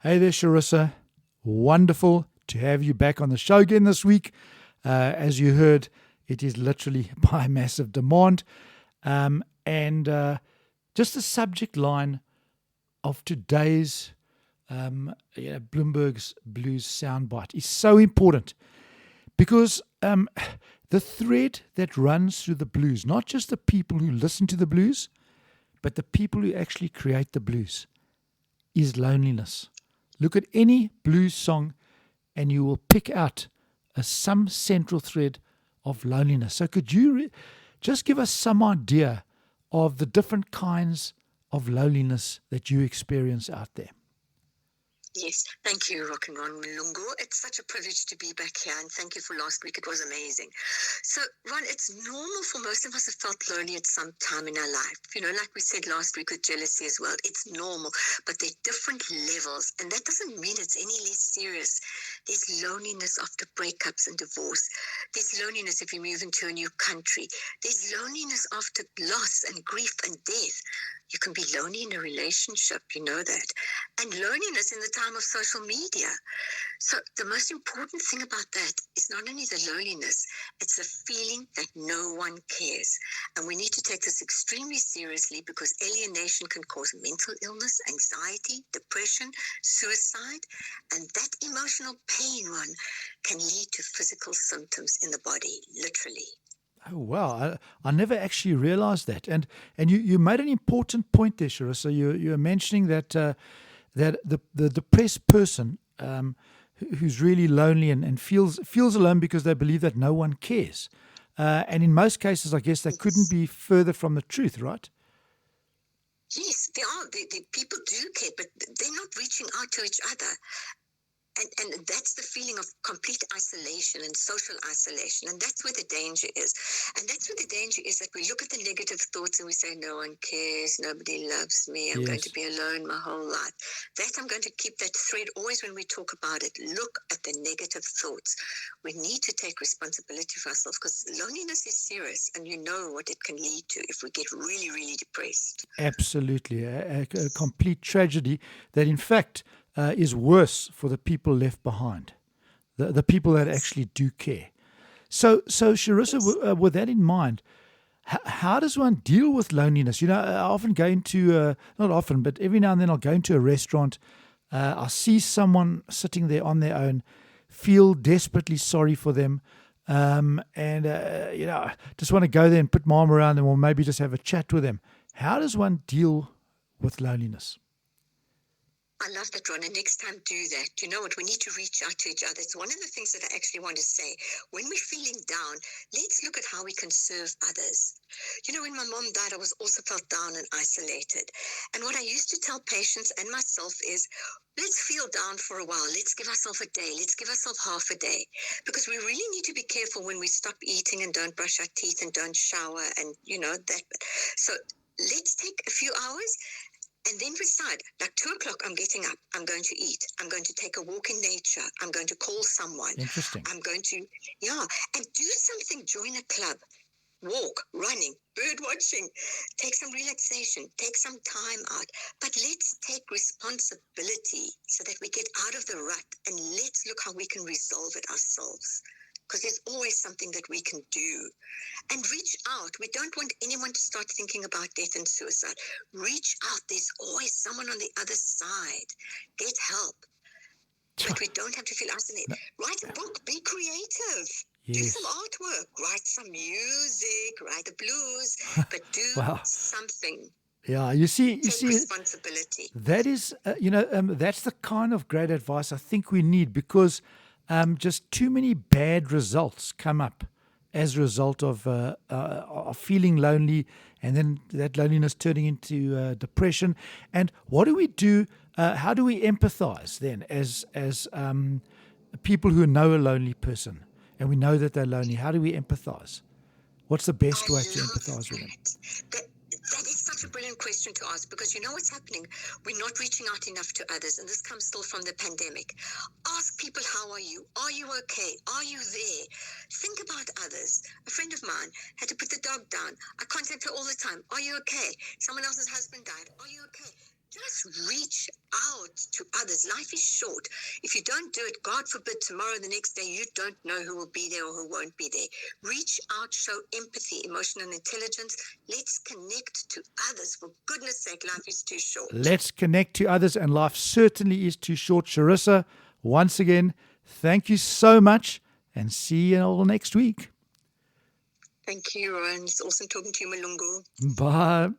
Hey there, Charissa. Wonderful to have you back on the show again this week. As you heard, it is literally by massive demand. Just the subject line of today's Bloomberg's Blues Soundbite is so important because the thread that runs through the blues, not just the people who listen to the blues, but the people who actually create the blues, is loneliness. Look at any blues song and you will pick out some central thread of loneliness. So could you just give us some idea of the different kinds of loneliness that you experience out there? Yes, thank you, Rock and Ron Mlungu. It's such a privilege to be back here, and thank you for last week. It was amazing. So, Ron, it's normal for most of us to have felt lonely at some time in our life. You know, like we said last week with jealousy as well, it's normal, but there are different levels, and that doesn't mean it's any less serious. There's loneliness after breakups and divorce. There's loneliness if you move into a new country. There's loneliness after loss and grief and death. You can be lonely in a relationship, you know that. And loneliness in the time of social media. So the most important thing about that is not only the loneliness, it's the feeling that no one cares. And we need to take this extremely seriously because alienation can cause mental illness, anxiety, depression, suicide. And that emotional pain, Ron, can lead to physical symptoms in the body, literally. Oh, wow. I never actually realized that. And you made an important point there, Charissa. You were mentioning that that the depressed person who's really lonely and feels alone because they believe that no one cares. And in most cases, I guess, they couldn't be further from the truth, right? Yes, they are. The people do care, but they're not reaching out to each other. And that's the feeling of complete isolation and social isolation. And that's where the danger is. And that's where the danger is, that we look at the negative thoughts and we say, no one cares, nobody loves me, I'm going to be alone my whole life. That I'm going to keep that thread always when we talk about it. Look at the negative thoughts. We need to take responsibility for ourselves because loneliness is serious and you know what it can lead to if we get really, really depressed. Absolutely. A complete tragedy that, in fact, is worse for the people left behind, the people that actually do care. So Charissa, with that in mind, how does one deal with loneliness? You know, I often go into, not often, but every now and then I'll go into a restaurant, I'll see someone sitting there on their own, feel desperately sorry for them, just want to go there and put my arm around them or maybe just have a chat with them. How does one deal with loneliness? I love that, Ron. And next time, do that. You know what? We need to reach out to each other. It's one of the things that I actually want to say. When we're feeling down, let's look at how we can serve others. You know, when my mom died, I was also felt down and isolated. And what I used to tell patients and myself is, let's feel down for a while. Let's give ourselves a day. Let's give ourselves half a day. Because we really need to be careful when we stop eating and don't brush our teeth and don't shower and, you know, that. So let's take a few hours. And then decide, like 2 o'clock, I'm getting up. I'm going to eat. I'm going to take a walk in nature. I'm going to call someone. Interesting. I'm going to, and do something. Join a club. Walk, running, bird watching. Take some relaxation. Take some time out. But let's take responsibility so that we get out of the rut. And let's look how we can resolve it ourselves. Because there's always something that we can do. And reach out. We don't want anyone to start thinking about death and suicide. Reach out. There's always someone on the other side. Get help. But we don't have to feel isolated. Write a book. Be creative. Yes. Do some artwork. Write some music. Write the blues. But do something. Yeah, you see, responsibility. That is, that's the kind of great advice I think we need because just too many bad results come up as a result of feeling lonely and then that loneliness turning into depression. And what do we do? How do we empathize then as people who know a lonely person and we know that they're lonely? How do we empathize? What's the best way to empathize with them? That is such a brilliant question to ask because you know what's happening? We're not reaching out enough to others, and this comes still from the pandemic. Ask people, how are you? Are you okay? Are you there? Think about others. A friend of mine had to put the dog down. I contact her all the time. Are you okay? Someone else's husband died. Are you okay? Just reach out it to others. Life is short. If you don't do it, God forbid, tomorrow, the next day, you don't know who will be there or who won't be there. Reach out, show empathy, emotional intelligence. Let's connect to others. For goodness sake, life is too short. Let's connect to others, and life certainly is too short. Charissa, once again, thank you so much, and see you all next week. Thank you, Ron. It's awesome talking to you, Mlungu. Bye.